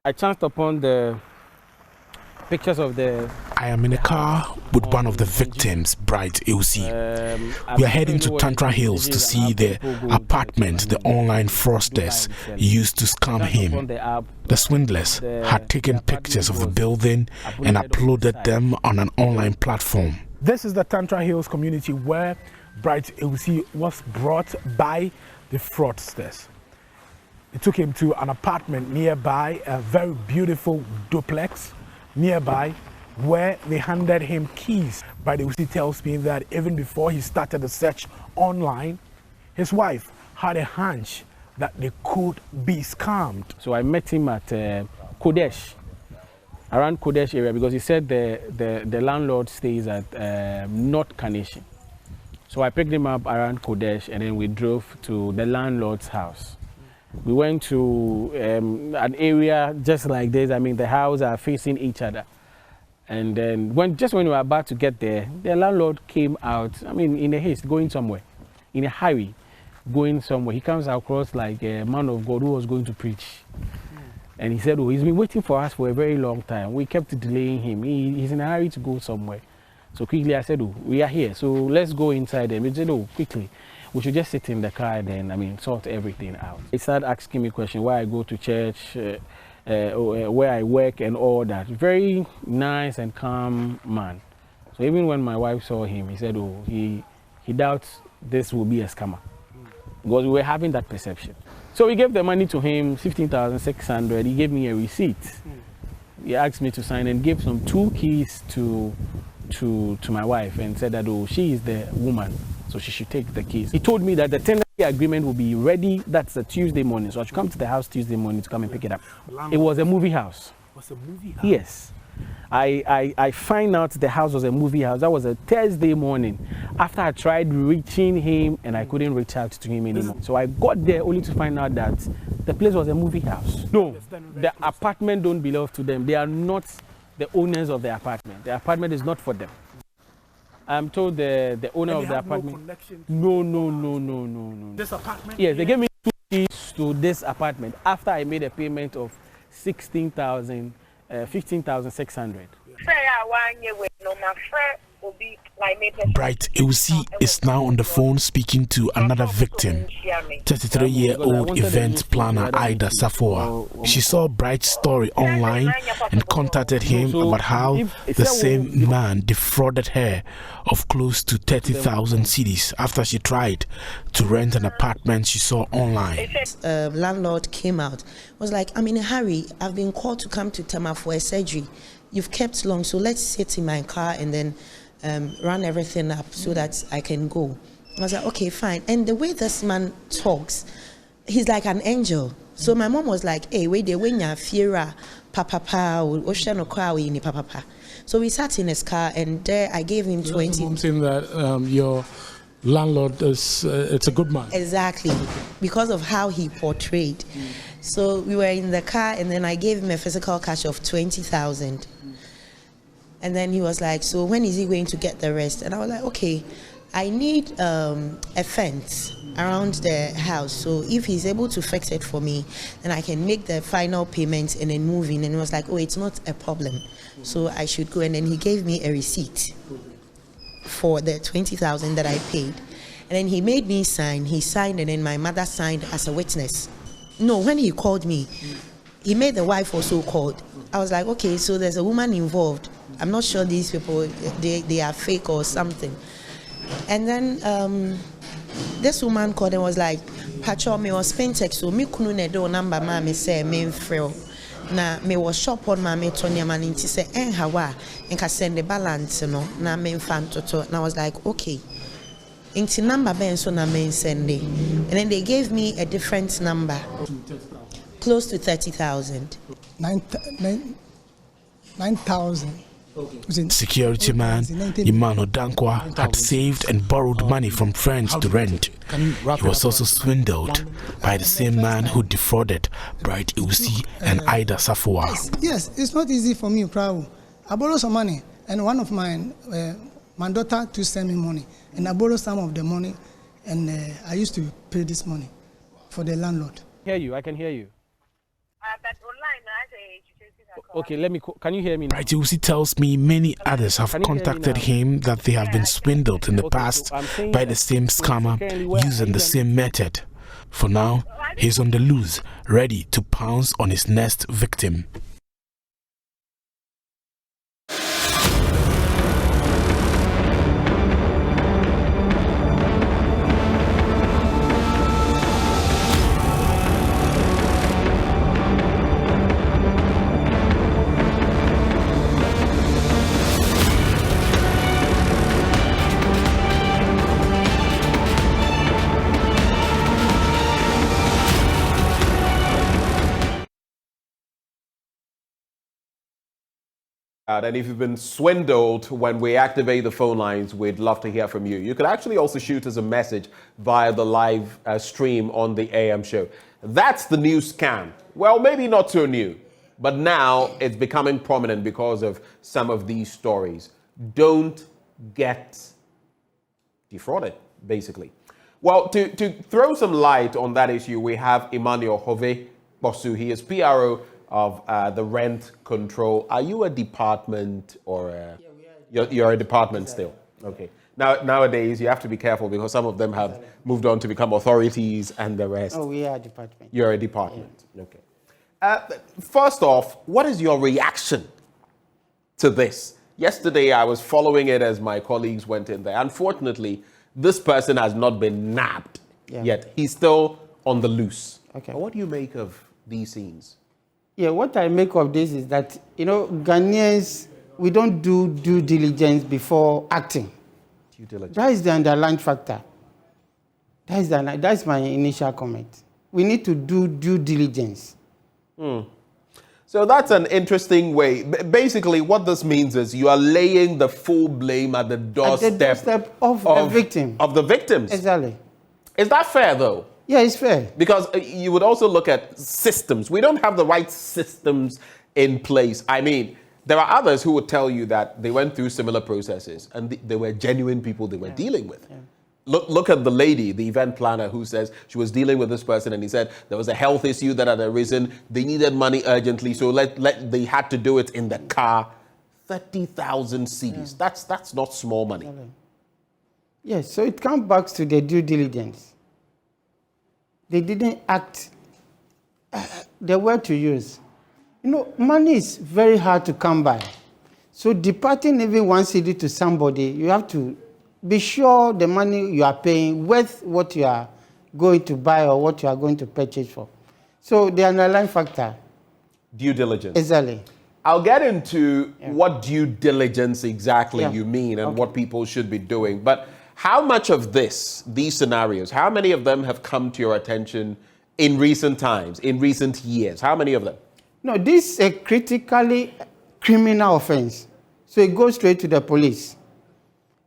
I chanced upon the pictures of the... I am in a car with one of the victims, Bright Ilse. We are heading to Tantra Hills to see the apartment the online fraudsters used to scam him. The swindlers had taken pictures of the building and uploaded them on an online platform. This is the Tantra Hills community where Bright Ilse was brought by the fraudsters. It took him to an apartment nearby, a very beautiful duplex nearby, where they handed him keys. Bright Ilse tells me that even before he started the search online, his wife had a hunch that they could be scammed. So I met him at Kodesh, around Kodesh area, because he said the landlord stays at North Carnation. So I picked him up around Kodesh and then we drove to the landlord's house. We went to an area just like this. I mean, the houses are facing each other. And then just when we were about to get there, the landlord came out, I mean, in a haste, going somewhere, in a hurry, going somewhere. He comes across like a man of God who was going to preach. And he said, oh, he's been waiting for us for a very long time. We kept delaying him. He's in a hurry to go somewhere. So quickly I said, oh, we are here, so let's go inside. And we said, oh, quickly. We should just sit in the car and then, I mean, sort everything out. He started asking me questions, why I go to church, where I work and all that. Very nice and calm man. So even when my wife saw him, he said, oh, he doubts this will be a scammer. Because we were having that perception. So we gave the money to him, 15,600. He gave me a receipt. He asked me to sign and gave some 2 keys to my wife and said that, oh, she is the woman, so she should take the keys. He told me that the tenancy agreement will be ready, that's a Tuesday morning, so I should come to the house Tuesday morning to come and pick it up. It was a movie house. It was a movie house? Yes. I find out the house was a movie house. That was a Thursday morning after I tried reaching him and I couldn't reach out to him anymore. So I got there only to find out that the place was a movie house. No, the apartment don't belong to them. They are not the owners of the apartment. The apartment is not for them. I'm told the owner of the apartment. No. This apartment? Yes, they gave me 2 keys to this apartment after I made a payment of 15,600. Bright Ilse is now on the phone speaking to another victim, 33-year-old event planner Ida Safoa. She saw Bright's story online and contacted him about how the same man defrauded her of close to 30,000 cedis after she tried to rent an apartment she saw online. Landlord came out, was like, I'm in a hurry. I've been called to come to Tema for a surgery. You've kept long, so let's sit in my car and then run everything up so that I can go. I was like, okay, fine. And the way this man talks, he's like an angel. So my mom was like, hey, wait, when you're fiera, papa, papa. So we sat in his car and there I gave him 20. I'm saying that your landlord is, it's a good man. Exactly, because of how he portrayed. So we were in the car and then I gave him a physical cash of 20,000. And then he was like, so when is he going to get the rest? And I was like, okay, I need a fence around the house. So if he's able to fix it for me, then I can make the final payment and then move in. And he was like, oh, it's not a problem. So I should go. And then he gave me a receipt for the 20,000 that I paid. And then he made me sign. He signed and then my mother signed as a witness. No, when he called me, he made the wife also called. I was like, okay, so there's a woman involved. I'm not sure these people, they are fake or something. And then this woman called and was like, Pacho, me was Pentex, so me kunu ne do number ma me say me frel. Na me was shop on ma me Tonya man inti say hawa and can send the balance no na me fan toto. And I was like, okay. Inti number ben so na me send it. And then they gave me a different number. Close to 30,000. 9,000. Security man Imano Dankwa had saved and borrowed money from friends to rent. He was also swindled by the same man who defrauded Bright Ilse and Ida Safoa. Yes, it's not easy for me, Prao. I borrowed some money and one of mine, my daughter to send me money. And I borrowed some of the money and I used to pay this money for the landlord. I can hear you. But online, I say Okay, let me. Can you hear me now? Bright Ewusi tells me many others have contacted him that they have been swindled in the past by the same scammer using the same method. For now, he's on the loose, ready to pounce on his next victim. And if you've been swindled, when we activate the phone lines, we'd love to hear from you. You could actually also shoot us a message via the live stream on the AM show. That's the new scam. Well, maybe not so new, but now it's becoming prominent because of some of these stories. Don't get defrauded, basically. Well, to throw some light on that issue, we have Emmanuel Hove Bosu. He is PRO of the rent control. Are you a department or you're a department still? Okay. Nowadays you have to be careful because some of them have moved on to become authorities and the rest. Oh, we are a department. You're a department. Yeah. Okay. First off, what is your reaction to this? Yesterday I was following it as my colleagues went in there. Unfortunately, this person has not been nabbed yet. He's still on the loose. Okay. What do you make of these scenes? Yeah, what I make of this is that, Ghanaians, we don't do due diligence before acting. Due diligence. That is the underlying factor. That's my initial comment. We need to do due diligence. So that's an interesting way. Basically, what this means is you are laying the full blame at the doorstep of the victim. Of the victims. Exactly. Is that fair, though? Yeah, it's fair. Because you would also look at systems. We don't have the right systems in place. I mean, there are others who would tell you that they went through similar processes and they were genuine people they were dealing with. Yeah. Look at the lady, the event planner, who says she was dealing with this person and he said there was a health issue that had arisen. They needed money urgently, so they had to do it in the car. 30,000 cedis. Yeah. That's not small money. Yes, so it comes back to the due diligence. They didn't act the word to use. Money is very hard to come by. So departing even 1 cedi to somebody, you have to be sure the money you are paying worth what you are going to buy or what you are going to purchase for. So the underlying factor. Due diligence. Exactly. I'll get into what due diligence exactly you mean and what people should be doing. But how much of these scenarios, how many of them have come to your attention in recent times, in recent years? How many of them? No, this is a critically criminal offense. So it goes straight to the police.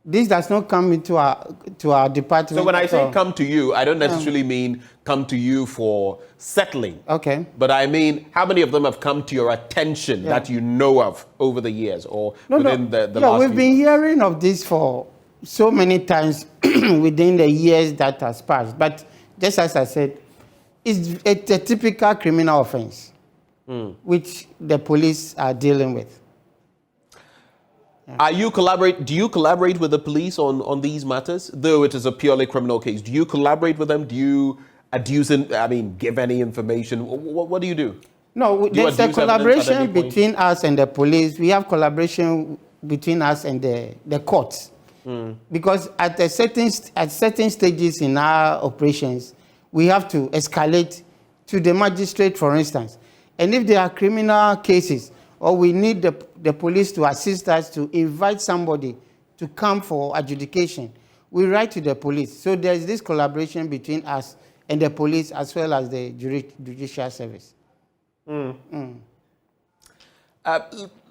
This does not come into our department. So when I say come to you, I don't necessarily mean come to you for settling. Okay. But I mean, how many of them have come to your attention that you know of over the years or within the last we've few been hearing of this for so many times within the years that has passed. But just as I said, it's a typical criminal offense, which the police are dealing with. Yeah. Do you collaborate with the police on these matters? Though it is a purely criminal case, do you collaborate with them? Do you give any information? What do you do? No, there's a collaboration between us and the police. We have collaboration between us and the courts. Because at certain stages in our operations, we have to escalate to the magistrate, for instance. And if there are criminal cases, or we need the police to assist us to invite somebody to come for adjudication, we write to the police. So there's this collaboration between us and the police as well as the judicial service.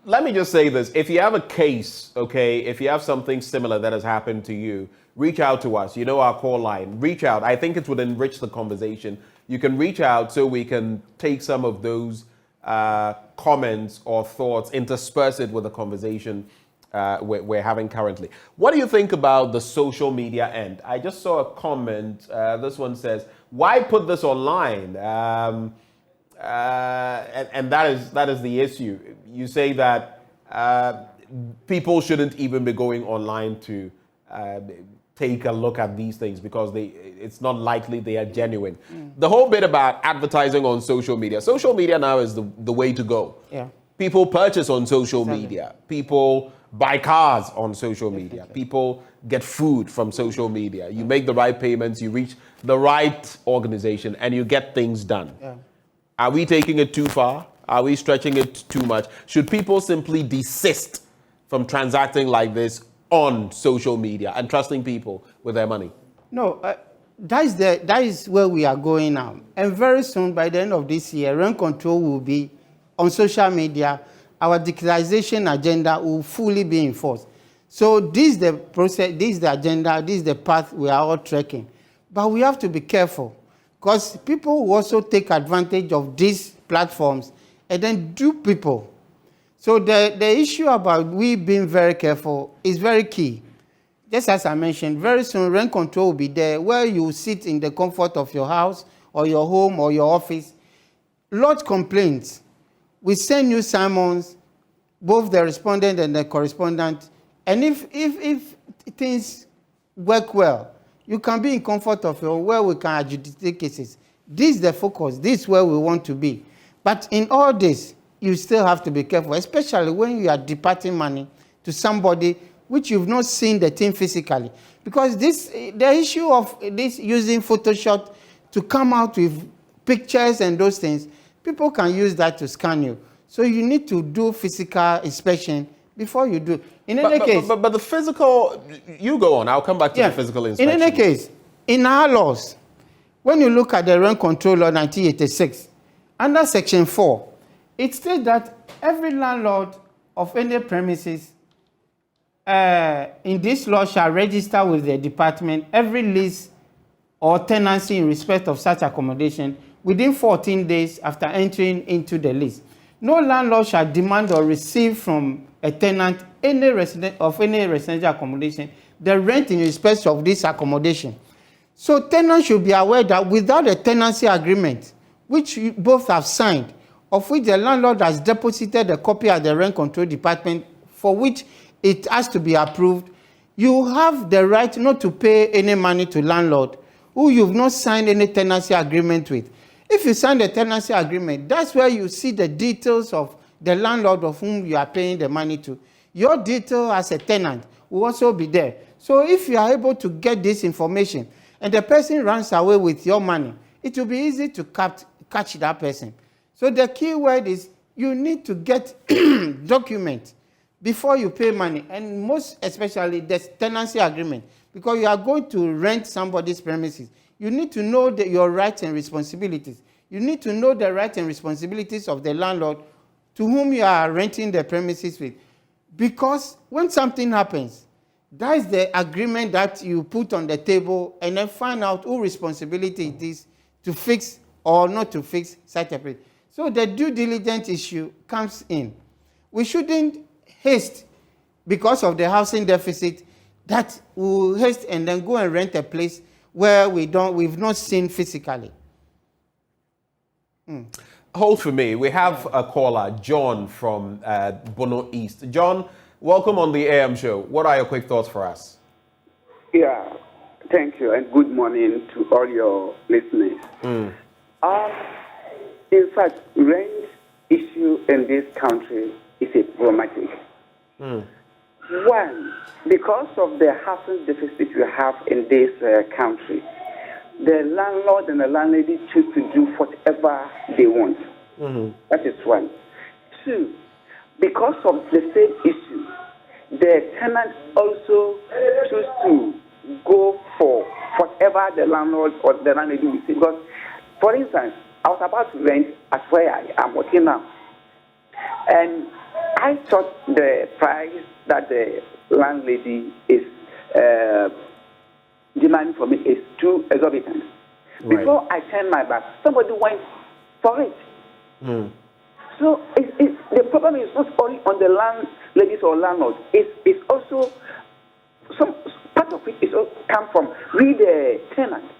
Let me just say this. If you have a case, if you have something similar that has happened to you, reach out to us. You know our call line. Reach out. I think it would enrich the conversation. You can reach out so we can take some of those comments or thoughts, intersperse it with the conversation we're having currently. What do you think about the social media end? I just saw a comment. This one says, why put this online? and that is the issue. You say that people shouldn't even be going online to take a look at these things because it's not likely they are genuine. The whole bit about advertising on social media. Social media now is the way to go. Yeah. People purchase on social media. People buy cars on social media. People get food from social media. You make the right payments, you reach the right organization, and you get things done. Yeah. Are we taking it too far? Are we stretching it too much? Should people simply desist from transacting like this on social media and trusting people with their money? No, that is where we are going now. And very soon, by the end of this year, rent control will be on social media. Our digitalization agenda will fully be enforced. So this is the process, this is the agenda, this is the path we are all trekking. But we have to be careful because people will also take advantage of these platforms and then dupe people. So the issue about we being very careful is very key. Just as I mentioned, very soon rent control will be there where you sit in the comfort of your house or your home or your office. Lodge complaints. We send you summons, both the respondent and the correspondent. And if things work well, you can be in comfort of your where we can adjudicate cases. This is the focus. This is where we want to be. But in all this, you still have to be careful, especially when you are departing money to somebody which you've not seen the thing physically. Because the issue of this using Photoshop to come out with pictures and those things, people can use that to scan you. So you need to do physical inspection before you do. In any case... But the physical... You go on. I'll come back to the physical inspection. In any case, in our laws, when you look at the Rent Control Law 1986, under Section 4, it states that every landlord of any premises in this law shall register with the department every lease or tenancy in respect of such accommodation within 14 days after entering into the lease. No landlord shall demand or receive from a tenant any residential accommodation the rent in respect of this accommodation. So tenants should be aware that without a tenancy agreement, which you both have signed, of which the landlord has deposited a copy at the rent control department for which it has to be approved, you have the right not to pay any money to landlord who you've not signed any tenancy agreement with. If you sign the tenancy agreement, that's where you see the details of the landlord of whom you are paying the money to. Your detail as a tenant will also be there. So if you are able to get this information and the person runs away with your money, it will be easy to catch that person. So the key word is you need to get documents before you pay money, and most especially the tenancy agreement, because you are going to rent somebody's premises. You need to know your rights and responsibilities. You need to know the rights and responsibilities of the landlord to whom you are renting the premises with. Because when something happens, that is the agreement that you put on the table and then find out whose responsibility it is to fix or not to fix such a place. So the due diligence issue comes in. We shouldn't haste because of the housing deficit that will haste and then go and rent a place where we've not seen physically. Hold for me. We have a caller, John from Bono East. John, welcome on the AM show. What are your quick thoughts for us? Yeah, thank you, and good morning to all your listeners. In fact, rent issue in this country is a problematic. One, because of the housing deficit we have in this country, the landlord and the landlady choose to do whatever they want. That is one. Two, because of the same issue, the tenants also choose to go for whatever the landlord or the landlady will say. Because, for instance, I was about to rent at where I am working now, and I thought the price that the landlady is demanding for me is too exorbitant. Right. Before I turned my back, somebody went for it. So the problem is not only on the landladies or landlords. It's also some part of it is also come from we the tenants,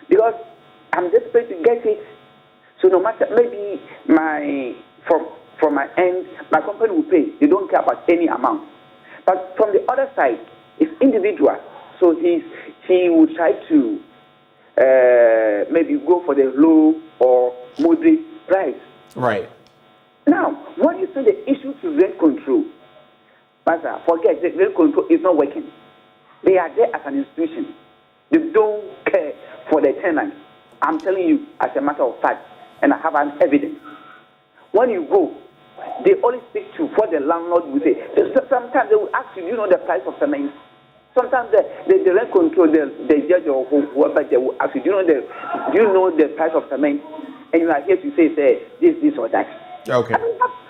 because I'm desperate to get it. So no matter, maybe from my end, my company will pay. They don't care about any amount. But from the other side, it's individual. So he will try to maybe go for the low or moderate price. Right. Now, when you say the issue to rent control, Master, forget that rent control is not working. They are there as an institution. They don't care for the tenants. I'm telling you as a matter of fact, and I have an evidence. When you go, they only stick to what the landlord will say. Sometimes they will ask you, do you know the price of cement? Sometimes the rent control, the judge or whoever, they will ask you, do you know the price of cement? And you are here to say this or that. Okay.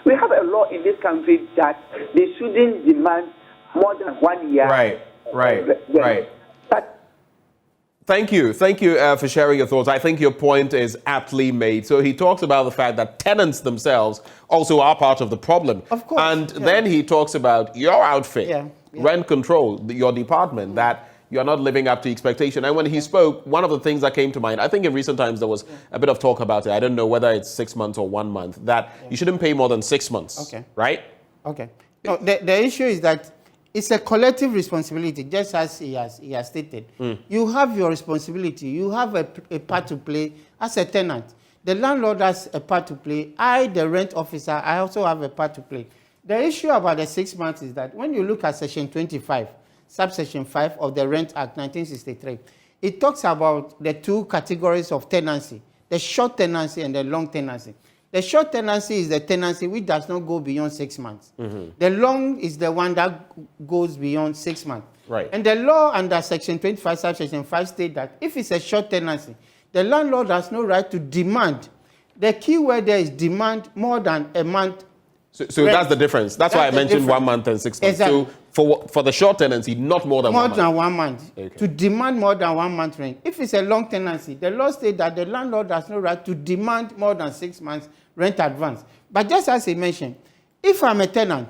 We have a law in this country that they shouldn't demand more than 1 year. Right. But Thank you for sharing your thoughts. I think your point is aptly made. So he talks about the fact that tenants themselves also are part of the problem. Of course. And then he talks about your outfit, rent control, your department, that you're not living up to expectation. And when he spoke, one of the things that came to mind, I think in recent times there was a bit of talk about it. I don't know whether it's 6 months or 1 month, that you shouldn't pay more than 6 months. Okay. Right? Okay. No, the issue is that it's a collective responsibility, just as he has stated. You have your responsibility. You have a part to play as a tenant. The landlord has a part to play. I, the rent officer, I also have a part to play. The issue about the 6 months is that when you look at Section 25, Subsection 5 of the Rent Act 1963, it talks about the two categories of tenancy, the short tenancy and the long tenancy. The short tenancy is the tenancy which does not go beyond 6 months. The long is the one that goes beyond 6 months. Right. And the law under Section 25, Subsection 5 states that if it's a short tenancy, the landlord has no right to demand. The key word there is demand more than a month. So that's the difference. That's why I mentioned 1 month and 6 months. Exactly. So for the short tenancy, not more than 1 month. More than 1 month. Okay. To demand more than 1 month rent. If it's a long tenancy, the law states that the landlord has no right to demand more than 6 months rent advance. But just as he mentioned, if I'm a tenant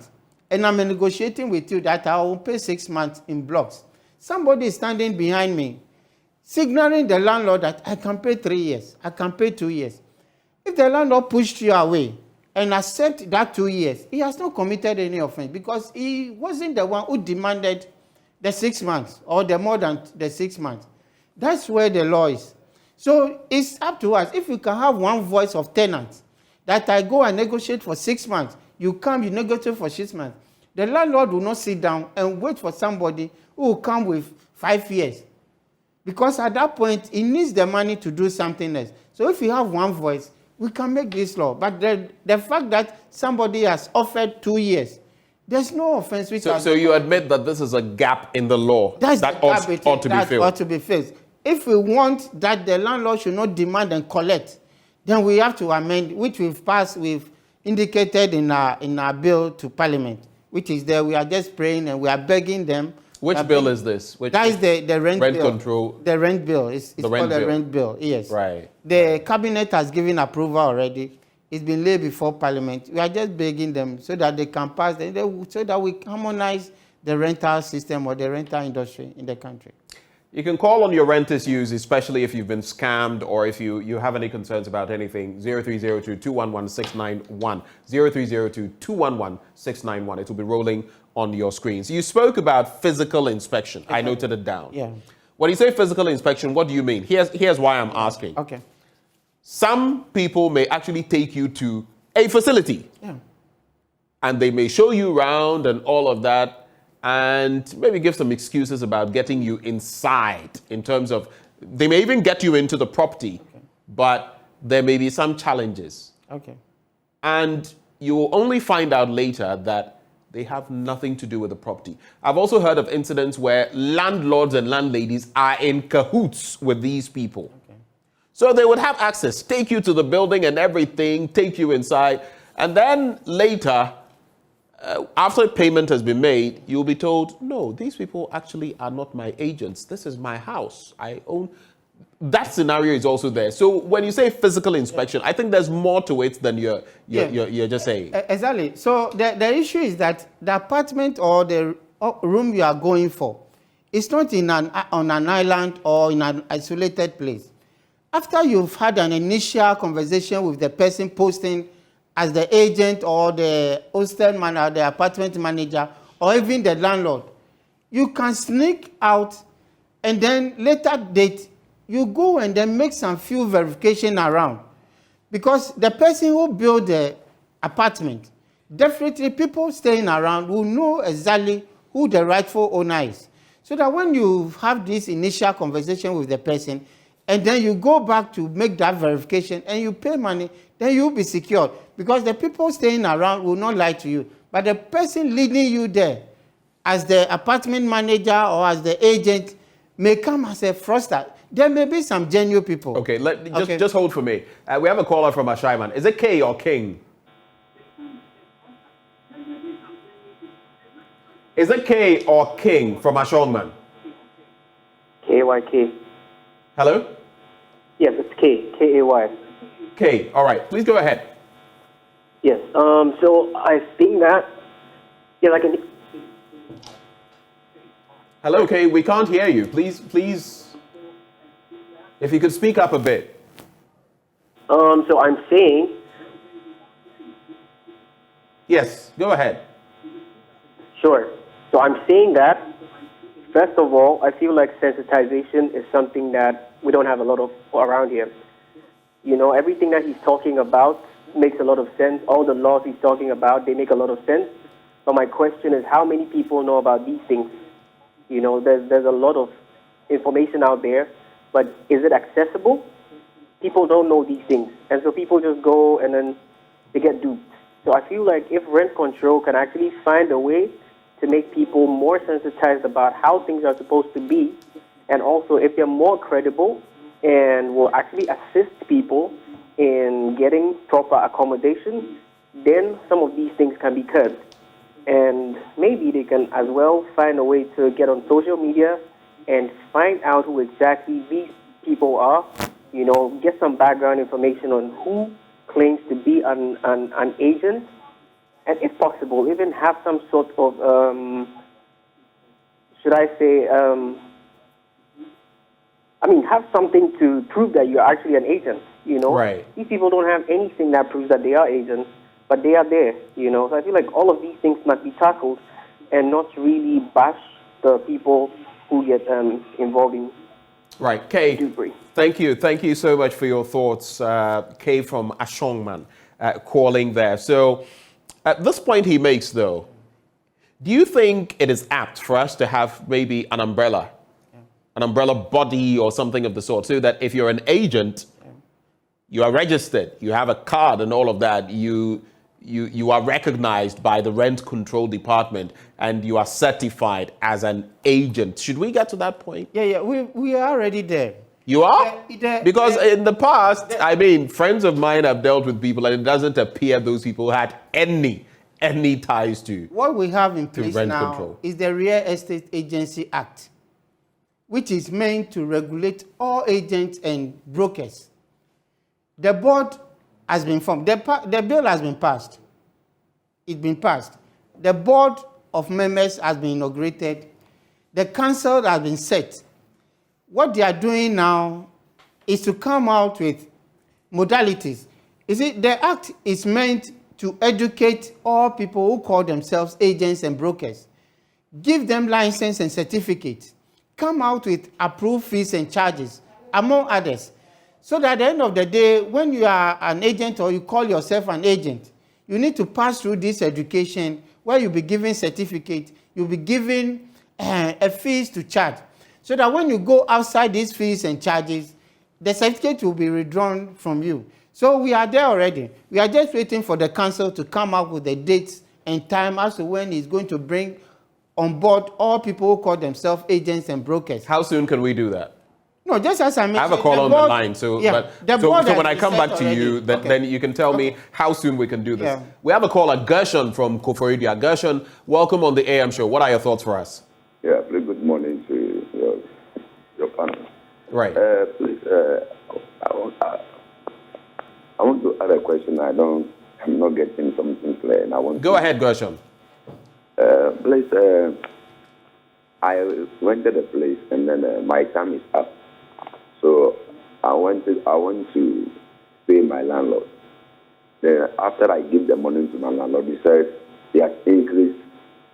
and I'm negotiating with you that I will pay 6 months in blocks, somebody is standing behind me, signaling the landlord that I can pay 3 years, I can pay 2 years. If the landlord pushed you away and accept that 2 years, he has not committed any offense because he wasn't the one who demanded the 6 months or the more than the 6 months. That's where the law is. So it's up to us. If we can have one voice of tenants, that I go and negotiate for 6 months, you come, you negotiate for 6 months, the landlord will not sit down and wait for somebody who will come with 5 years. Because at that point, he needs the money to do something else. So if you have one voice, we can make this law. But the fact that somebody has offered 2 years, there's no offense. So you admit that this is a gap in the law that ought to be filled. Ought to be filled. If we want that the landlord should not demand and collect, then we have to amend, which we've indicated in our bill to Parliament, which is there. We are just praying and we are begging them. Which bill is this? That is the rent bill. Control. The rent bill. It's called the rent bill, yes. Right. The cabinet has given approval already. It's been laid before Parliament. We are just begging them so that they can pass, so that we harmonize the rental system or the rental industry in the country. You can call on your rent issues, especially if you've been scammed or if you have any concerns about anything. 0302-211-691. 0302-211-691. It will be rolling on your screens. You spoke about physical inspection. Okay. I noted it down. Yeah. When you say physical inspection, what do you mean? Here's why I'm asking. Okay. Some people may actually take you to a facility. Yeah. And they may show you around and all of that, and maybe give some excuses about getting you inside in terms of, they may even get you into the property, but there may be some challenges. Okay. And you will only find out later that they have nothing to do with the property. I've also heard of incidents where landlords and landladies are in cahoots with these people. Okay. So they would have access, take you to the building and everything, take you inside, and then later, after payment has been made, you'll be told, no, these people actually are not my agents. This is my house. I own. That scenario is also there. So when you say physical inspection, I think there's more to it than you're just saying. Exactly. So the issue is that the apartment or the room you are going for is not on an island or in an isolated place. After you've had an initial conversation with the person posting as the agent or the hostel manager, the apartment manager, or even the landlord, you can sneak out and then later date, you go and then make some few verification around. Because the person who built the apartment, definitely people staying around will know exactly who the rightful owner is. So that when you have this initial conversation with the person, and then you go back to make that verification and you pay money, then you'll be secured. Because the people staying around will not lie to you. But the person leading you there, as the apartment manager or as the agent, may come as a fraudster. There may be some genuine people. Okay, just hold for me. We have a caller from Ashaiman. Is it K or King? Is it K or King from Ashaiman? K-Y-K. Hello? Yes, it's K. K-A-Y. K. All right. Please go ahead. Yes. So I think that, yeah, like an... Hello, K. We can't hear you. Please, if you could speak up a bit. So I'm saying... Yes, go ahead. Sure. So I'm saying that, first of all, I feel like sensitization is something that we don't have a lot of around here. You know, everything that he's talking about makes a lot of sense. All the laws he's talking about, they make a lot of sense. But my question is, how many people know about these things? You know, there's a lot of information out there, but is it accessible? People don't know these things. And so people just go and then they get duped. So I feel like if rent control can actually find a way to make people more sensitized about how things are supposed to be, and also if they're more credible and will actually assist people in getting proper accommodation, then some of these things can be curbed. And maybe they can as well find a way to get on social media and find out who exactly these people are, you know, get some background information on who claims to be an agent, and if possible, even have some sort of, have something to prove that you're actually an agent, you know? Right. These people don't have anything that proves that they are agents, but they are there, you know? So I feel like all of these things must be tackled and not really bash the people who get involved in. Right, Kay, Dewberry. thank you so much for your thoughts, Kay from Ashongman, calling there. So at this point he makes, though, do you think it is apt for us to have maybe an umbrella body or something of the sort, so that if you're an agent, you are registered, you have a card and all of that, you are recognized by the rent control department and you are certified as an agent? Should we get to that point? Yeah, we are already there. You are? Because in the past, I mean, friends of mine have dealt with people and it doesn't appear those people had any ties to what we have in place rent now control. Is the Real Estate Agency Act, which is meant to regulate all agents and brokers. The board has been formed. The bill has been passed. It's been passed. The board of members has been inaugurated. The council has been set. What they are doing now is to come out with modalities. You see, the act is meant to educate all people who call themselves agents and brokers, give them license and certificates, come out with approved fees and charges, among others. So that at the end of the day, when you are an agent or you call yourself an agent, you need to pass through this education where you'll be given certificate, you'll be given a fees to charge. So that when you go outside these fees and charges, the certificate will be withdrawn from you. So we are there already. We are just waiting for the council to come up with the dates and time as to when it's going to bring on board all people who call themselves agents and brokers. How soon can we do that? No, just as I mentioned, I have a call on the line, so when I come back to you, then you can tell me how soon we can do this. Yeah. We have a caller, Gershon from Koforidia. Gershon, welcome on the AM show. What are your thoughts for us? Yeah, very good morning to your panel. Right. Please, I want to add a question. I'm not getting something clear, and I want. Go ahead, Gershon. Please, I rented a place, and then my time is up. So I want to pay my landlord. Then after I give the money to my landlord, he said he has increased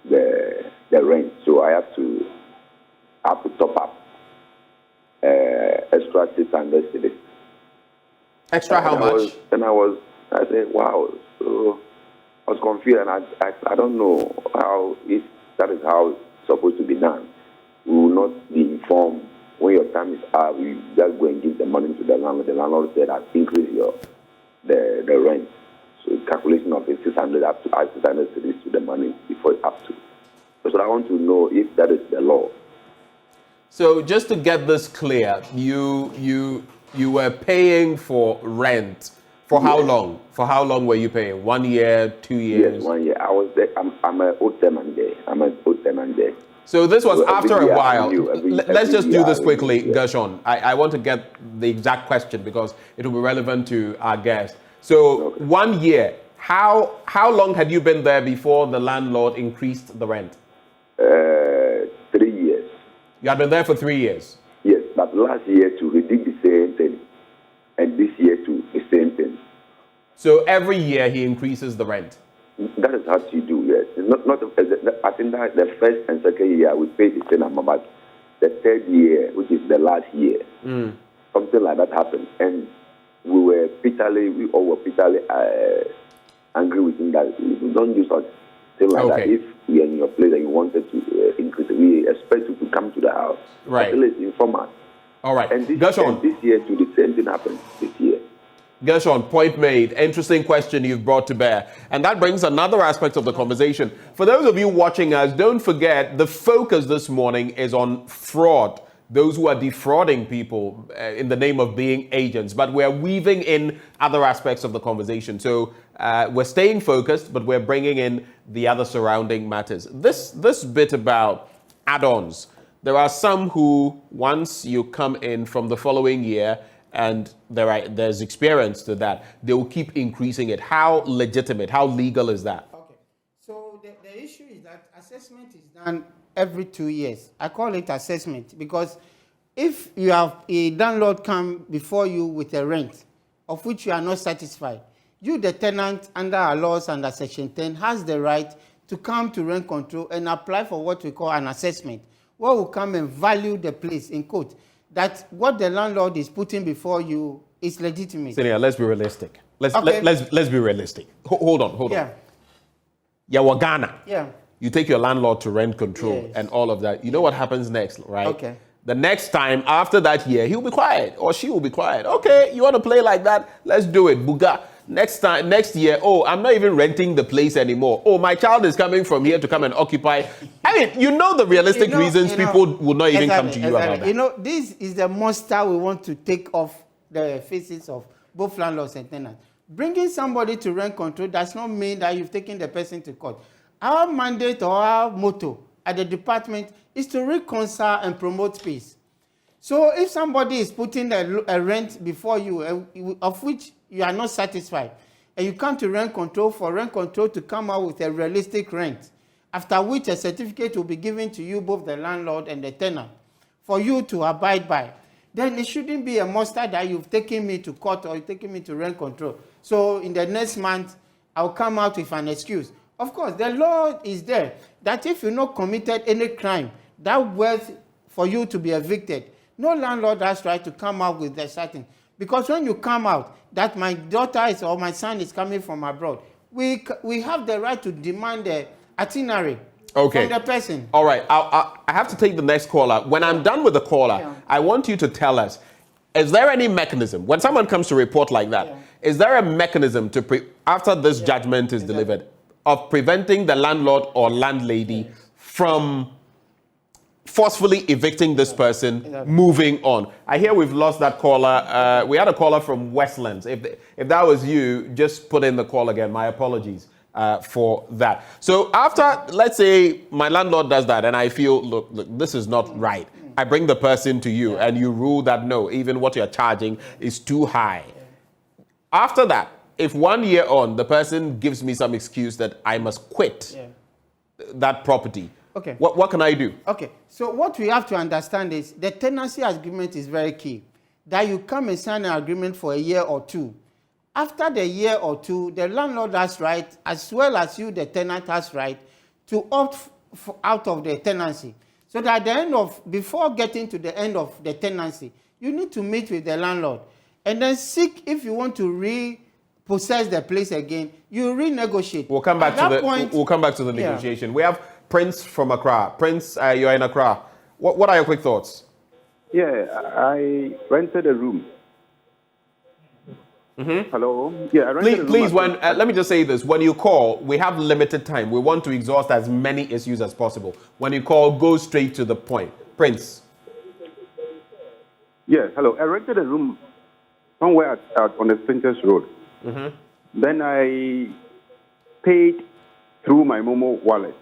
the rent, so I have to top up extra 600 cedis. Extra how much? I said, wow. So I was confused, and I don't know how, if that is how it's supposed to be done. We will not be informed when your time is up. You just go and give the money to the landlord. The landlord said, I've increased the rent. So calculation of 600 up to 600 cedis to the money before it's up to. So I want to know if that is the law. So just to get this clear, you were paying for rent for how long? For how long were you paying? 1 year, 2 years? Yes, 1 year. I was there. I'm an old tenant there. So this was after a while. Let's just do this quickly, Gershon. I want to get the exact question because it will be relevant to our guest. So 1 year. How long had you been there before the landlord increased the rent? 3 years. You had been there for 3 years? Yes, but last year too, he did the same thing. And this year too, the same thing. So every year he increases the rent? That is how you do, yes. I think that the first and second year we pay the same amount, but the third year, which is the last year, something like that happened. And we all were bitterly angry with him that we don't do such thing like that. If we are in your place and you wanted to increase, we expect you to come to the house. Right. At least inform us. All right. And this year too, the same thing happened this year. Gershon, point made. Interesting question you've brought to bear. And that brings another aspect of the conversation. For those of you watching us, don't forget the focus this morning is on fraud. Those who are defrauding people in the name of being agents. But we're weaving in other aspects of the conversation. So we're staying focused, but we're bringing in the other surrounding matters. This bit about add-ons. There are some who, once you come in from the following year, and there's experience to that, they will keep increasing it. How legitimate, how legal is that? Okay. So the issue is that assessment is done every 2 years. I call it assessment because if you have a landlord come before you with a rent of which you are not satisfied, you, the tenant, under our laws under Section 10, has the right to come to rent control and apply for what we call an assessment, where we come and value the place, in quote, that what the landlord is putting before you is legitimate. Senior, let's be realistic. Let's be realistic. Hold on. Yeah, Ghana. Yeah. You take your landlord to rent control and all of that. You know what happens next, right? Okay. The next time after that year, he'll be quiet or she will be quiet. Okay, you want to play like that? Let's do it. Buga. Next year, oh, I'm not even renting the place anymore. Oh, my child is coming from here to come and occupy. I mean, you know the realistic reasons people would not even come to you about that. You know, this is the monster we want to take off the faces of both landlords and tenants. Bringing somebody to rent control does not mean that you've taken the person to court. Our mandate or our motto at the department is to reconcile and promote peace. So if somebody is putting a rent before you of which you are not satisfied, and you come to rent control for rent control to come out with a realistic rent, after which a certificate will be given to you, both the landlord and the tenant, for you to abide by, then it shouldn't be a monster that you've taken me to court or you've taken me to rent control. So in the next month, I'll come out with an excuse. Of course, the law is there that if you've not committed any crime that worth for you to be evicted, no landlord has right to come out with the certain. Because when you come out that my daughter is or my son is coming from abroad, we have the right to demand the itinerary from the person. All right, I have to take the next caller. When I'm done with the caller, I want you to tell us, is there any mechanism, when someone comes to report like that, is there a mechanism to, after this judgment is delivered, of preventing the landlord or landlady from forcefully evicting this person, moving on? I hear we've lost that caller. We had a caller from Westlands. If that was you, just put in the call again. My apologies for that. So after, let's say my landlord does that and I feel, look, this is not right. I bring the person to you and you rule that no, even what you're charging is too high. After that, if 1 year on, the person gives me some excuse that I must quit that property, what can I do? Okay, so what we have to understand is the tenancy agreement is very key. that you come and sign an agreement for a year or two. After the year or two, the landlord has right, as well as you, the tenant, has right to opt out of the tenancy. So that at the end of, before getting to the end of the tenancy, you need to meet with the landlord and then seek, if you want to repossess the place again, you renegotiate. We'll come back to the negotiation. We have Prince from Accra. Prince, you're in Accra. What are your quick thoughts? Yeah, I rented a room. Hello? Yeah, I rented a room. Please, let me just say this. When you call, we have limited time. We want to exhaust as many issues as possible. When you call, go straight to the point. Prince. Yes, hello. I rented a room somewhere on the Princess Road. Then I paid through my Momo wallet.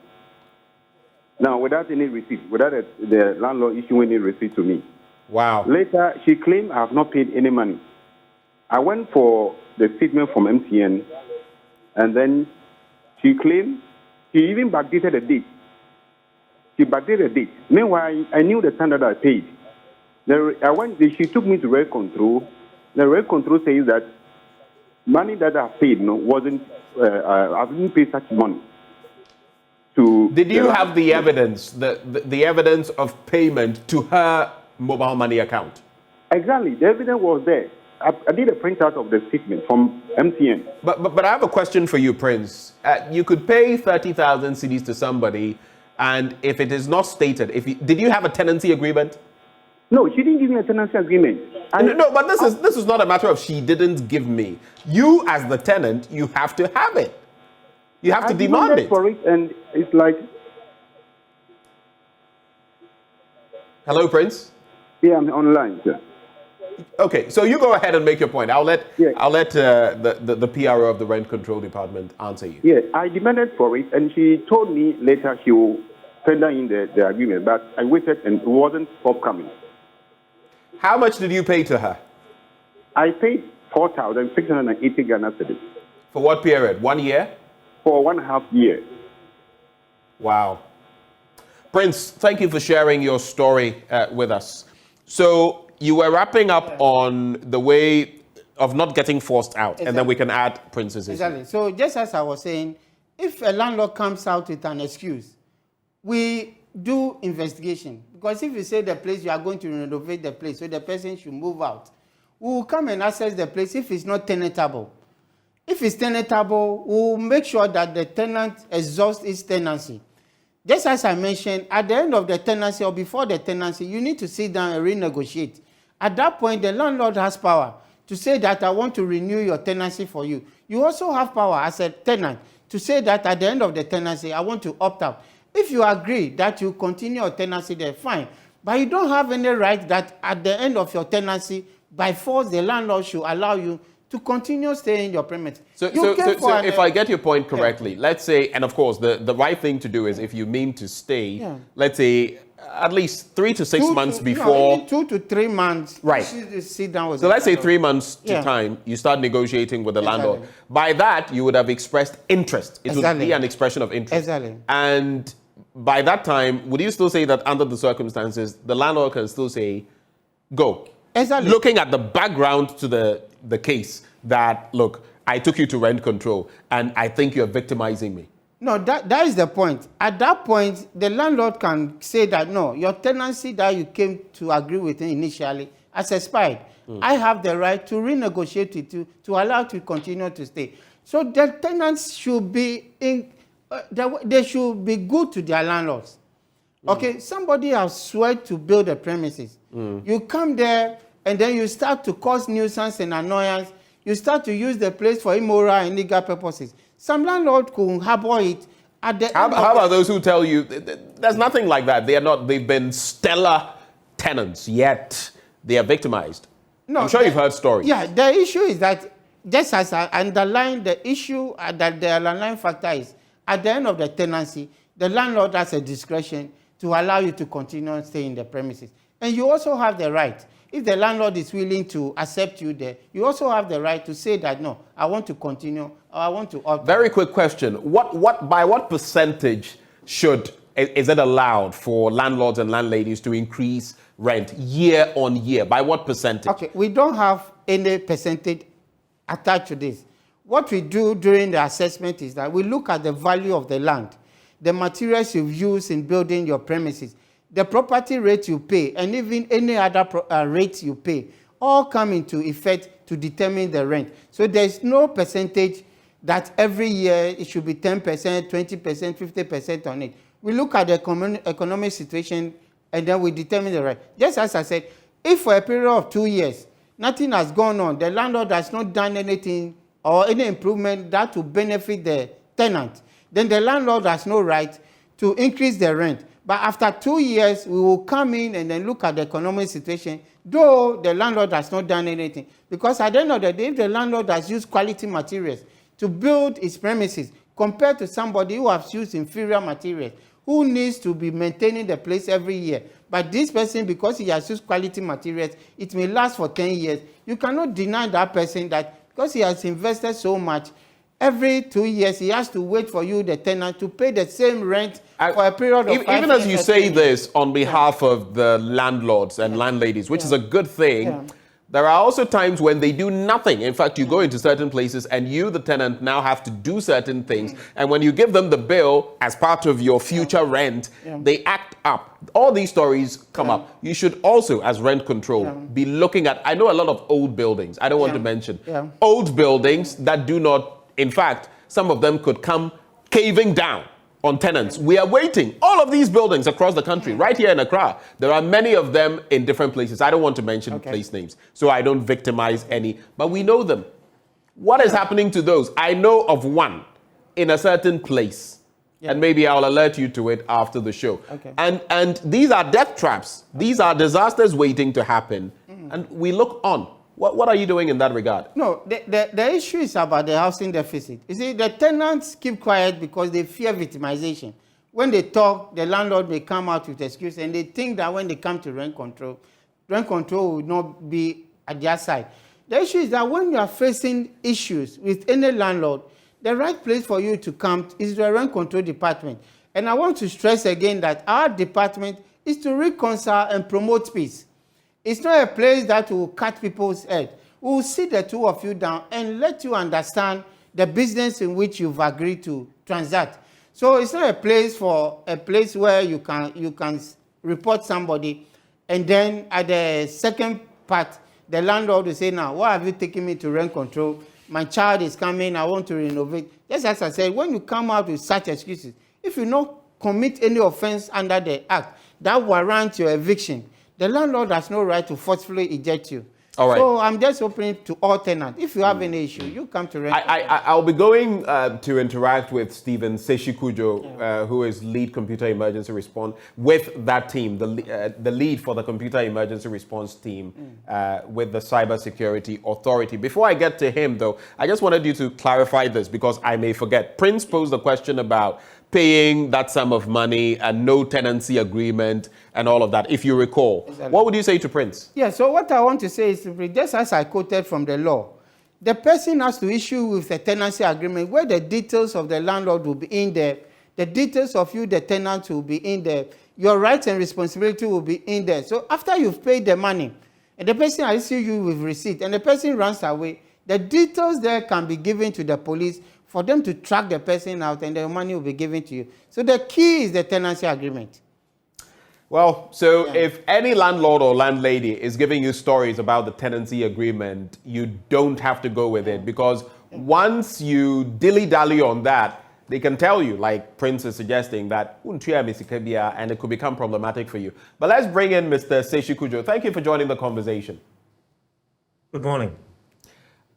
Now, without any receipt, without the landlord issuing any receipt to me. Wow. Later, she claimed I have not paid any money. I went for the statement from MTN, and then she claimed she even backdated the date. She backdated the date. Meanwhile, I knew the time that I paid. She took me to rent control. The rent control says that money that I paid wasn't, I didn't pay such money. Did you have the evidence, the evidence of payment to her mobile money account? Exactly. The evidence was there. I did a printout of the statement from MTN. But I have a question for you, Prince. You could pay 30,000 cedis to somebody, and if it is not stated, did you have a tenancy agreement? No, she didn't give me a tenancy agreement. No, but this is not a matter of she didn't give me. You, as the tenant, you have to have it. You have to demand it. For it, and it's like. Hello, Prince. Yeah, I'm online, sir. Okay, so you go ahead and make your point. I'll let the PRO of the Rent Control Department answer you. Yeah, I demanded for it, and she told me later she will tender in the agreement, but I waited and it wasn't forthcoming. How much did you pay to her? I paid 4,680 Ghana cedis. For what period? 1 year? For 1.5 years. Wow. Prince, thank you for sharing your story with us. So you were wrapping up on the way of not getting forced out, and then we can add Prince's issue. Exactly. So just as I was saying, if a landlord comes out with an excuse, we do investigation. Because if you say the place, you are going to renovate the place, so the person should move out, we will come and assess the place if it's not tenantable. If it's tenantable, we will make sure that the tenant exhausts its tenancy. Just as I mentioned, at the end of the tenancy or before the tenancy, you need to sit down and renegotiate. At that point, the landlord has power to say that I want to renew your tenancy for you. You also have power as a tenant to say that at the end of the tenancy, I want to opt out. If you agree that you continue your tenancy there, fine. But you don't have any right that at the end of your tenancy, by force, the landlord should allow you to continue staying in your premises. So if I get your point correctly, let's say, and of course, the right thing to do is if you mean to stay, let's say, at least 3 to 6 months before. 2 to 3 months. Right. Sit down with so let's say 3 months to time, you start negotiating with the landlord. By that, you would have expressed interest. It would be an expression of interest. And by that time, would you still say that under the circumstances, the landlord can still say, go? Looking at the background to the case that, look, I took you to rent control and I think you're victimizing me. No, that is the point. At that point, the landlord can say that, no, your tenancy that you came to agree with initially has expired. I have the right to renegotiate it to allow you to continue to stay. So the tenants should be they should be good to their landlords. Okay, somebody has sworn to build the premises. You come there and then you start to cause nuisance and annoyance. You start to use the place for immoral and illegal purposes. Some landlord could harbor it at the How about those who tell you there's nothing like that? They've been stellar tenants, yet they are victimized. No, I'm sure you've heard stories. Yeah, the issue is that just as I underline the issue, that the underlying factor is at the end of the tenancy, the landlord has a discretion to allow you to continue staying in the premises. And you also have the right, if the landlord is willing to accept you there, you also have the right to say that, no, I want to continue, or I want to opt. Very quick question. By what percentage should is it allowed for landlords and landladies to increase rent year on year? By what percentage? Okay, we don't have any percentage attached to this. What we do during the assessment is that we look at the value of the land, the materials you've used in building your premises, the property rate you pay, and even any other rates you pay, all come into effect to determine the rent. So there's no percentage that every year it should be 10%, 20%, 50% on it. We look at the economic situation and then we determine the rent. Just as I said, if for a period of 2 years, nothing has gone on, the landlord has not done anything or any improvement that will benefit the tenant, then the landlord has no right to increase the rent. But after 2 years, we will come in and then look at the economic situation, though the landlord has not done anything. Because at the end of the day, if the landlord has used quality materials to build his premises, compared to somebody who has used inferior materials, who needs to be maintaining the place every year. But this person, because he has used quality materials, it may last for 10 years. You cannot deny that person that because he has invested so much, every 2 years he has to wait for you, the tenant, to pay the same rent for a period of 5 years. Even as you say this on behalf of the landlords and landladies, which is a good thing, there are also times when they do nothing. In fact, you go into certain places and you, the tenant, now have to do certain things. And when you give them the bill as part of your future rent, they act up. All these stories come up. You should also, as rent control, be looking at, I know a lot of old buildings, I don't want to mention, old buildings that do not, in fact, some of them could come caving down on tenants. We are waiting. All of these buildings across the country, right here in Accra, there are many of them in different places. I don't want to mention place names, so I don't victimize any, but we know them. What is happening to those? I know of one in a certain place, and maybe I'll alert you to it after the show. And these are death traps. These are disasters waiting to happen, and we look on. What are you doing in that regard? No, the issue is about the housing deficit. You see, the tenants keep quiet because they fear victimization. When they talk, the landlord may come out with excuses, and they think that when they come to rent control will not be at their side. The issue is that when you are facing issues with any landlord, the right place for you to come is the rent control department. And I want to stress again that our department is to reconcile and promote peace. It's not a place that will cut people's head. We will sit the two of you down and let you understand the business in which you've agreed to transact. So it's not a place where you can report somebody, and then at the second part, the landlord will say, now, why have you taken me to rent control? My child is coming, I want to renovate. Just as I said, when you come out with such excuses, if you not commit any offense under the act that warrants your eviction, the landlord has no right to forcefully eject you. All right. So I'm just open to all tenants. If you have any issue, you come to rent. I'll be going to interact with Stephen Seshikujo, who is lead computer emergency response with that team, the lead for the computer emergency response team with the Cybersecurity Authority. Before I get to him, though, I just wanted you to clarify this because I may forget. Prince posed the question about paying that sum of money and no tenancy agreement and all of that, if you recall. Exactly. What would you say to Prince? Yeah, so what I want to say is, just as I quoted from the law, the person has to issue with a tenancy agreement where the details of the landlord will be in there, the details of you, the tenant, will be in there, your rights and responsibility will be in there. So after you've paid the money, and the person has issued you with receipt, and the person runs away, the details there can be given to the police for them to track the person out, and the money will be given to you. So the key is the tenancy agreement. Well, so if any landlord or landlady is giving you stories about the tenancy agreement, you don't have to go with it, because once you dilly-dally on that, they can tell you, like Prince is suggesting, that and it could become problematic for you. But let's bring in Mr. Seshikujo. Thank you for joining the conversation. Good morning.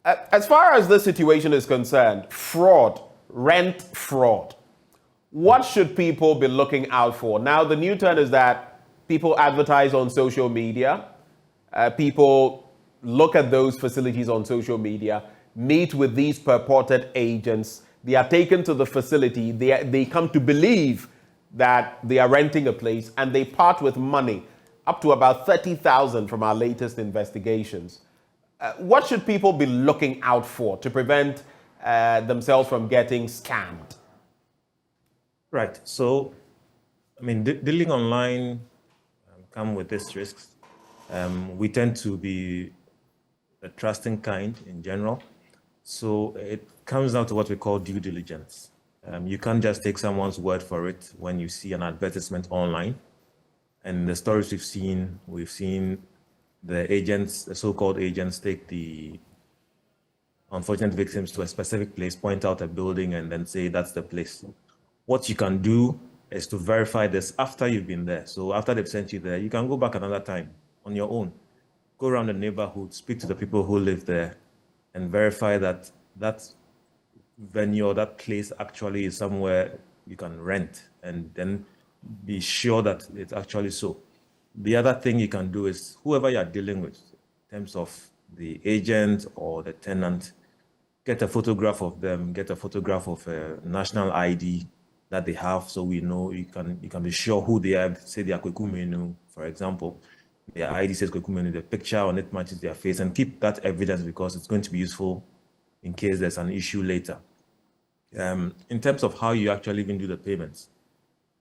As far as this situation is concerned, fraud, rent fraud, what should people be looking out for? Now, the new turn is that people advertise on social media. People look at those facilities on social media, meet with these purported agents. They are taken to the facility. They come to believe that they are renting a place, and they part with money, up to about 30,000 from our latest investigations. What should people be looking out for to prevent themselves from getting scammed? Right. So I mean, dealing online come with these risks. We tend to be a trusting kind in general. So it comes down to what we call due diligence. You can't just take someone's word for it when you see an advertisement online. And the stories we've seen the agents, the so-called agents, take the unfortunate victims to a specific place, point out a building, and then say that's the place. What you can do is to verify this after you've been there. So after they've sent you there, you can go back another time on your own. Go around the neighborhood, speak to the people who live there, and verify that that venue or that place actually is somewhere you can rent, and then be sure that it's actually so. The other thing you can do is whoever you're dealing with, in terms of the agent or the tenant, get a photograph of them, get a photograph of a national ID that they have, so we know you can be sure who they are. Say they are Kwekumenu, for example. Their ID says Kwekumenu, the picture on it matches their face, and keep that evidence because it's going to be useful in case there's an issue later. In terms of how you actually even do the payments,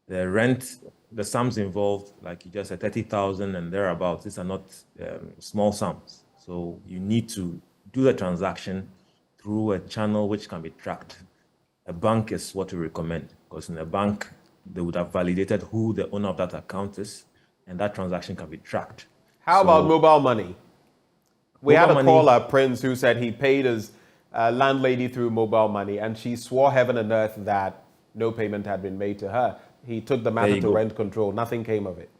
the rent, the sums involved, like you just said, 30,000 and thereabouts, these are not small sums. So you need to do the transaction through a channel which can be tracked. A bank is what we recommend, because in a bank, they would have validated who the owner of that account is, and that transaction can be tracked. How about mobile money? We had a caller, Prince, who said he paid his landlady through mobile money, and she swore heaven and earth that no payment had been made to her. He took the matter to rent control. Nothing came of it.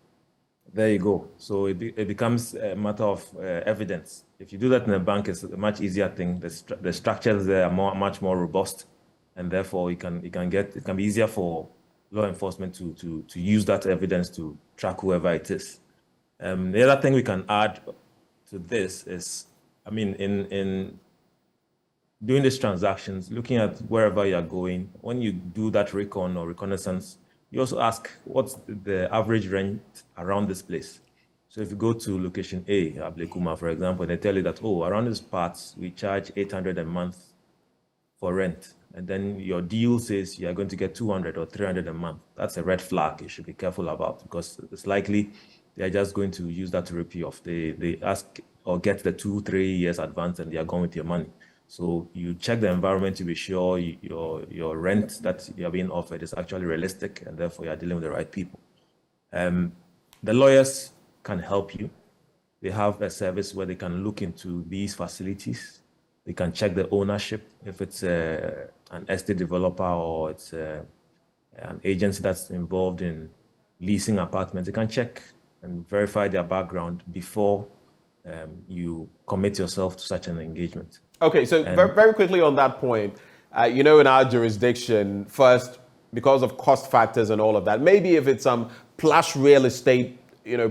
There you go. So it becomes a matter of evidence. If you do that in a bank, it's a much easier thing. The structures there are much more robust, and therefore it can be easier for law enforcement to use that evidence to track whoever it is. The other thing we can add to this is, I mean, in doing these transactions, looking at wherever you're going, when you do that recon or reconnaissance, you also ask, what's the average rent around this place? So if you go to location A, Ablekuma, for example, they tell you that, oh, around these parts, we charge 800 a month for rent. And then your deal says you're going to get 200 or 300 a month. That's a red flag you should be careful about, because it's likely they're just going to use that to rip you off. They ask or get the 2-3 years advance and they are going with your money. So you check the environment to be sure your rent that you're being offered is actually realistic, and therefore you're dealing with the right people. The lawyers can help you. They have a service where they can look into these facilities. They can check the ownership, if it's an estate developer or it's an agency that's involved in leasing apartments. They can check and verify their background before you commit yourself to such an engagement. Okay, so very quickly on that point, in our jurisdiction, first, because of cost factors and all of that, maybe if it's some plush real estate,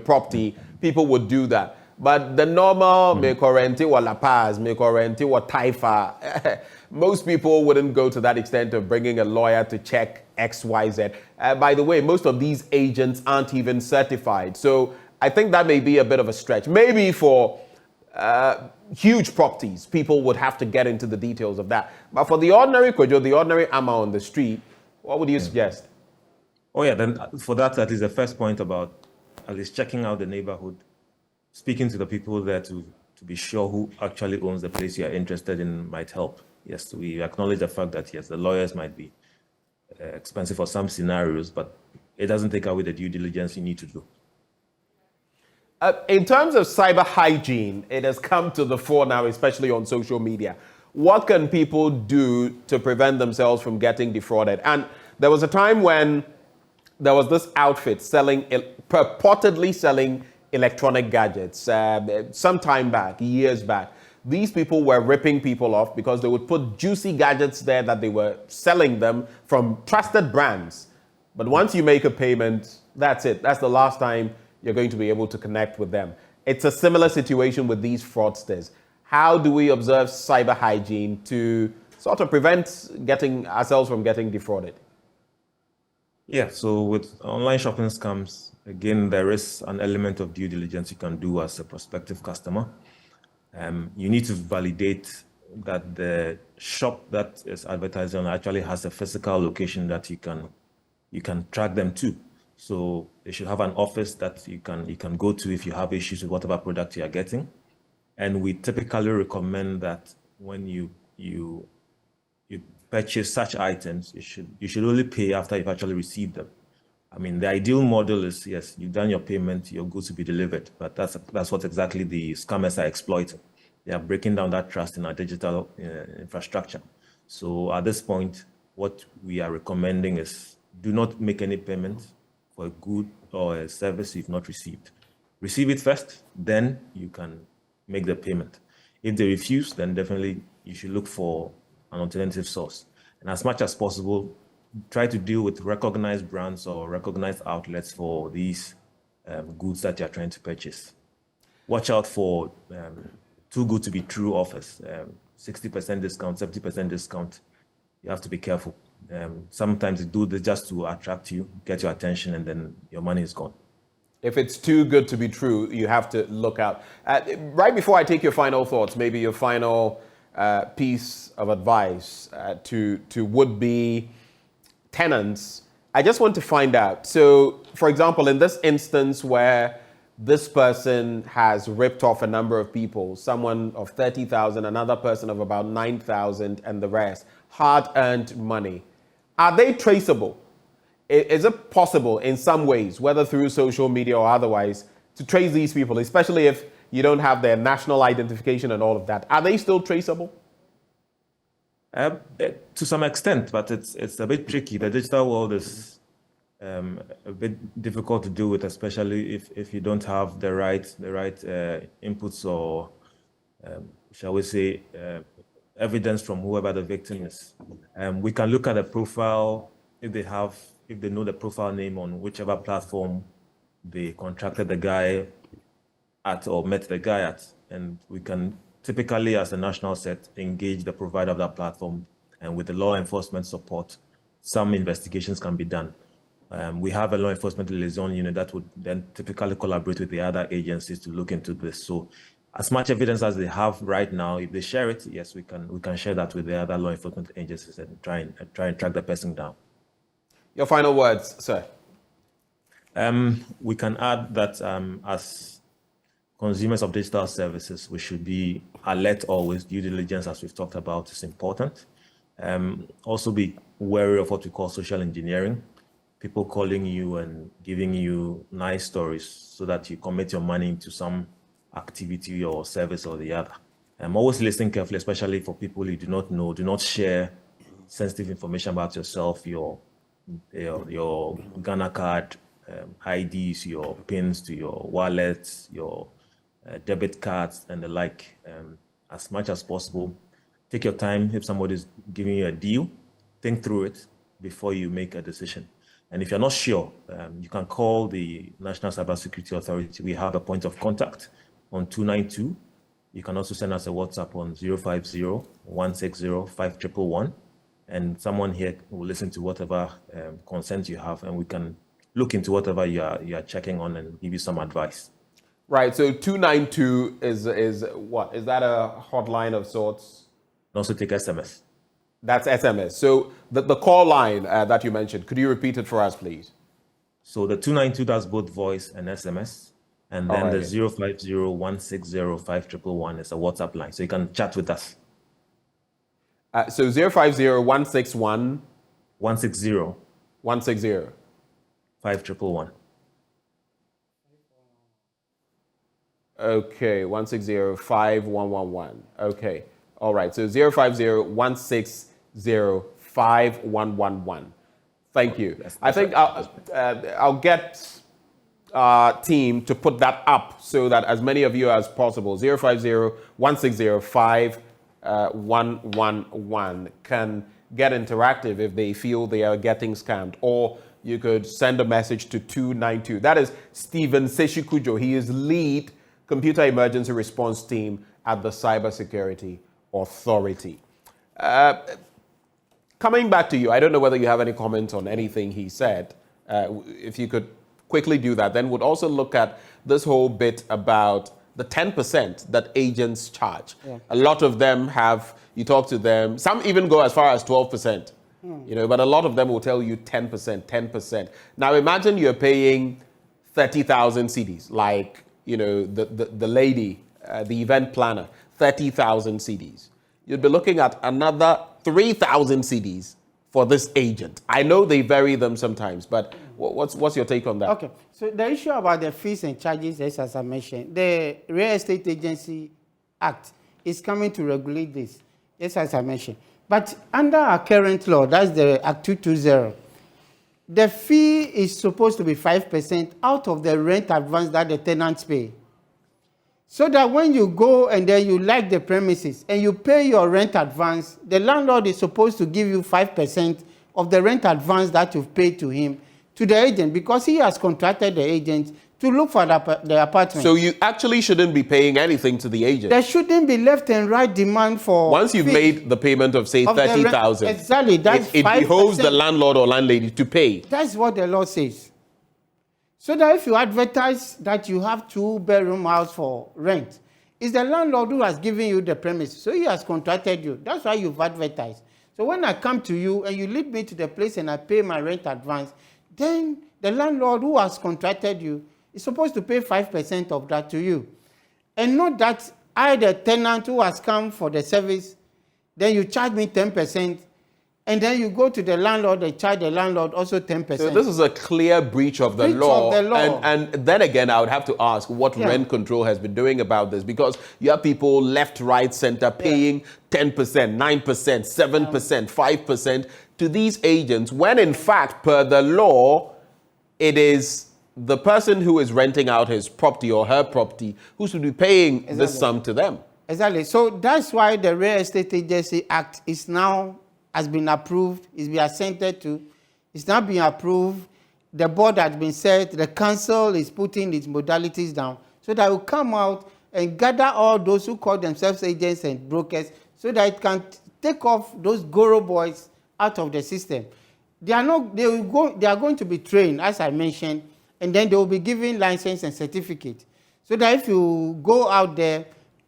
property, people would do that. But the normal Mekorenti or La Paz, Mekorenti or Taifa, most people wouldn't go to that extent of bringing a lawyer to check X, Y, Z. By the way, most of these agents aren't even certified. So I think that may be a bit of a stretch. Maybe for huge properties, people would have to get into the details of that. But for the ordinary Kojo, the ordinary Ama on the street, what would you suggest? Oh yeah, then for that is the first point about at least checking out the neighborhood, speaking to the people there to be sure who actually owns the place you're interested in might help. Yes, we acknowledge the fact that yes, the lawyers might be expensive for some scenarios, but it doesn't take away the due diligence you need to do. In terms of cyber hygiene, it has come to the fore now, especially on social media. What can people do to prevent themselves from getting defrauded? And there was a time when there was this outfit purportedly selling electronic gadgets. Some time back, years back, these people were ripping people off because they would put juicy gadgets there that they were selling them from trusted brands. But once you make a payment, that's it. That's the last time you're going to be able to connect with them. It's a similar situation with these fraudsters. How do we observe cyber hygiene to sort of prevent ourselves from getting defrauded? Yeah, so with online shopping scams, again, there is an element of due diligence you can do as a prospective customer. You need to validate that the shop that is advertising actually has a physical location that you can track them to. So they should have an office that you can go to if you have issues with whatever product you are getting. And we typically recommend that when you purchase such items, you should only pay after you've actually received them. I mean, the ideal model is, yes, you've done your payment, your goods will be delivered, but that's what exactly the scammers are exploiting. They are breaking down that trust in our digital infrastructure. So at this point, what we are recommending is do not make any payment for a good or a service you've not received. Receive it first, then you can make the payment. If they refuse, then definitely you should look for an alternative source. And as much as possible, try to deal with recognized brands or recognized outlets for these goods that you're trying to purchase. Watch out for too good to be true offers, 60% discount, 70% discount. You have to be careful. Sometimes they do this just to attract you, get your attention, and then your money is gone. If it's too good to be true, you have to look out. Right before I take your final thoughts, maybe your final piece of advice to would-be tenants, I just want to find out. So, for example, in this instance where this person has ripped off a number of people, someone of 30,000, another person of about 9,000, and the rest, hard-earned money, are they traceable? Is it possible in some ways, whether through social media or otherwise, to trace these people, especially if you don't have their national identification and all of that? Are they still traceable? To some extent, but it's a bit tricky. The digital world is a bit difficult to deal with, especially if you don't have the right inputs or shall we say evidence from whoever the victim is. We can look at the profile if they know the profile name on whichever platform they contracted the guy at or met the guy at, and we can typically, as a national set, engage the provider of that platform, and with the law enforcement support, some investigations can be done. We have a law enforcement liaison unit that would then typically collaborate with the other agencies to look into this. So as much evidence as they have right now, if they share it, yes, we can share that with the other law enforcement agencies and try and track the person down. Your final words, sir. We can add that as consumers of digital services, we should be alert always. Due diligence, as we've talked about, is important. Also be wary of what we call social engineering. People calling you and giving you nice stories so that you commit your money into some activity or service or the other. Always listen carefully, especially for people you do not know. Do not share sensitive information about yourself, your Ghana card, IDs, your PINs to your wallets, your debit cards and the like. As much as possible, take your time. If somebody's giving you a deal, think through it before you make a decision. And if you're not sure, you can call the National Cybersecurity Authority. We have a point of contact on 292. You can also send us a WhatsApp on 050-160-5111. And someone here will listen to whatever consent you have, and we can look into whatever you are checking on and give you some advice. Right, so 292 is what? Is that a hotline of sorts? Also take SMS. That's SMS. So the call line that you mentioned, could you repeat it for us, please? So the 292 does both voice and SMS. And then the 050-160-5111 is a WhatsApp line. So you can chat with us. So 050-161... 160. 160. 5111. Okay, 160-5111. Okay, all right. So 050-160-5111. Thank you. I think I'll get our team to put that up so that as many of you as possible, 050-160-5111 can get interactive if they feel they are getting scammed. Or you could send a message to 292. That is Stephen Seshikujo. He is lead Computer Emergency Response Team at the Cybersecurity Authority. Coming back to you, I don't know whether you have any comments on anything he said. If you could quickly do that, then we'd also look at this whole bit about the 10% that agents charge. Yeah. A lot of them have, you talk to them, some even go as far as 12%. You know, but a lot of them will tell you 10%, 10%. Now imagine you're paying 30,000 cedis, like, you know, the lady, the event planner, 30,000 cedis. You'd be looking at another 3,000 cedis for this agent. I know they vary them sometimes, but what's your take on that? Okay, so the issue about the fees and charges, as I mentioned, the Real Estate Agency Act is coming to regulate this, as I mentioned. But under our current law, that's the Act 220, the fee is supposed to be 5% out of the rent advance that the tenants pay. So that when you go and then you like the premises and you pay your rent advance, the landlord is supposed to give you 5% of the rent advance that you've paid to him, to the agent, because he has contracted the agent to look for the apartment. So you actually shouldn't be paying anything to the agent. There shouldn't be left and right demand for... Once you've made the payment of, say, 30,000, exactly, that's it 5%. behoves the landlord or landlady to pay. That's what the law says. So that if you advertise that you have 2-bedroom house for rent, it's the landlord who has given you the premise. So he has contracted you. That's why you've advertised. So when I come to you and you lead me to the place and I pay my rent advance, then the landlord who has contracted you is supposed to pay 5% of that to you. And not that I, the tenant who has come for the service, then you charge me 10%, and then you go to the landlord and charge the landlord also 10%. So this is a clear breach of the law. And then again, I would have to ask what rent control has been doing about this, because you have people left, right, center paying 10%, 9%, 7%, 5% to these agents, when in fact, per the law, it is the person who is renting out his property or her property who should be paying this sum to them. Exactly. So that's why the Real Estate Agency Act is now has been approved, it's been assented to, it's now been approved, the board has been set, the council is putting its modalities down, so that it will come out and gather all those who call themselves agents and brokers, so that it can take off those Goro boys out of the system. They are going to be trained, as I mentioned, and then they will be given license and certificate. So that if you go out there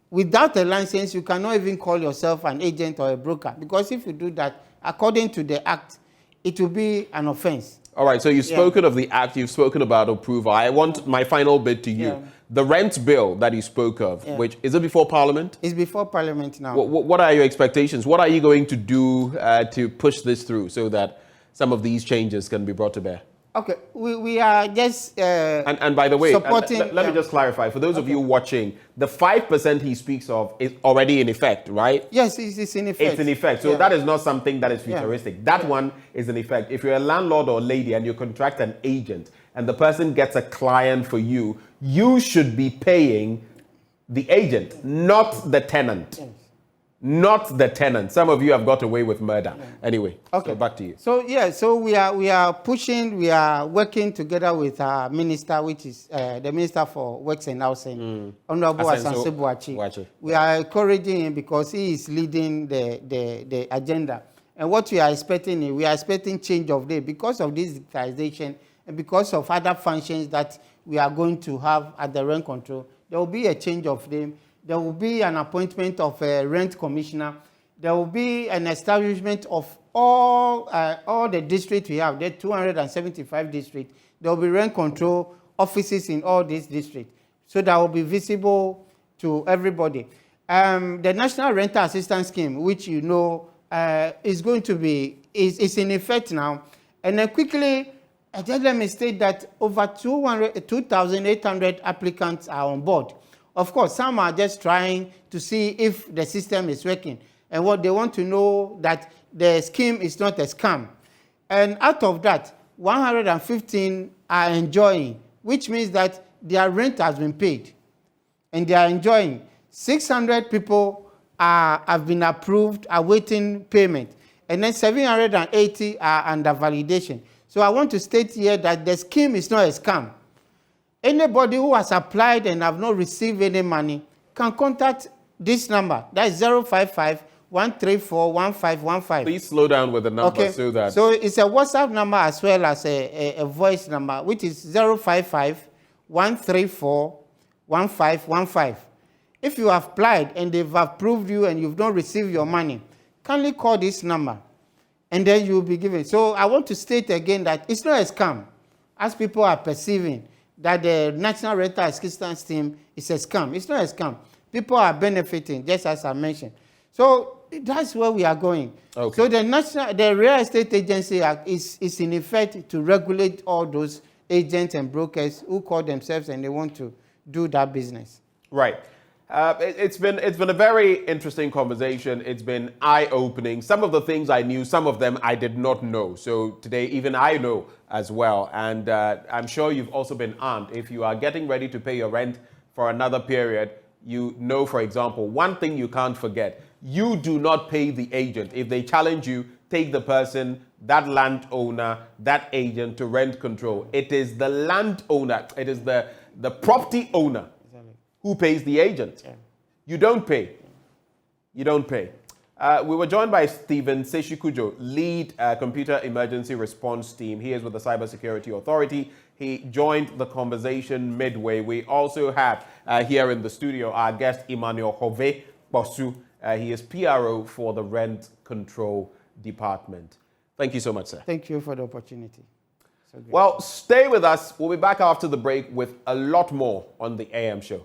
without a license, you cannot even call yourself an agent or a broker. Because if you do that, according to the Act, it will be an offense. All right, so you've spoken of the Act, you've spoken about approval. I want my final bit to you. Yeah. The rent bill that you spoke of, which, is it before Parliament? It's before Parliament now. What are your expectations? What are you going to do to push this through so that some of these changes can be brought to bear? Okay, we are just and by the way, supporting, let me just clarify. For those of you watching, the 5% he speaks of is already in effect, right? Yes, it's in effect. It's in effect. So that is not something that is futuristic. That one is in effect. If you're a landlord or lady and you contract an agent and the person gets a client for you, you should be paying the agent, not the tenant. Yes. Not the tenant. Some of you have got away with murder. Anyway, so back to you. So so we are pushing, we are working together with our minister, which is the Minister for Works and Housing, Honorable Asante Boachi. We are encouraging him because he is leading the agenda. And what we are expecting, we are expecting change of day because of this digitization and because of other functions that we are going to have at the rent control. There will be a change of name. There will be an appointment of a rent commissioner. There will be an establishment of all the districts we have, the 275 districts. There will be rent control offices in all these districts. So that will be visible to everybody. The National Rental Assistance Scheme, which you know is going to be, is in effect now. And then quickly, just let me state that over 2,800 applicants are on board. Of course, some are just trying to see if the system is working. And what they want to know that the scheme is not a scam. And out of that, 115 are enjoying, which means that their rent has been paid. And they are enjoying. 600 people have been approved, awaiting payment. And then 780 are under validation. So I want to state here that the scheme is not a scam. Anybody who has applied and have not received any money can contact this number. That is 055-134-1515. Please slow down with the number so that... So it's a WhatsApp number as well as a voice number, which is 055-134-1515. If you have applied and they've approved you and you've not received your money, kindly call this number. and then you will be given. So I want to state again that it's not a scam, as people are perceiving that the National Rental Assistance Scheme is a scam. It's not a scam. People are benefiting, just as I mentioned. So that's where we are going. Okay. So the Real Estate Agency Act is in effect to regulate all those agents and brokers who call themselves and they want to do that business. Right. It's been a very interesting conversation. It's been eye-opening. Some of the things I knew, some of them I did not know. So today, even I know as well. And I'm sure you've also been armed. If you are getting ready to pay your rent for another period, you know, for example, one thing you can't forget: you do not pay the agent. If they challenge you, take the person, that landowner, that agent to rent control. It is the landowner, it is the property owner who pays the agent. Yeah. You don't pay. You don't pay. We were joined by Stephen Seshikujo, lead computer emergency response team. He is with the Cybersecurity Authority. He joined the conversation midway. We also have here in the studio our guest Emmanuel Hove Bosu. He is PRO for the Rent Control Department. Thank you so much, sir. Thank you for the opportunity. Well, stay with us. We'll be back after the break with a lot more on the AM show.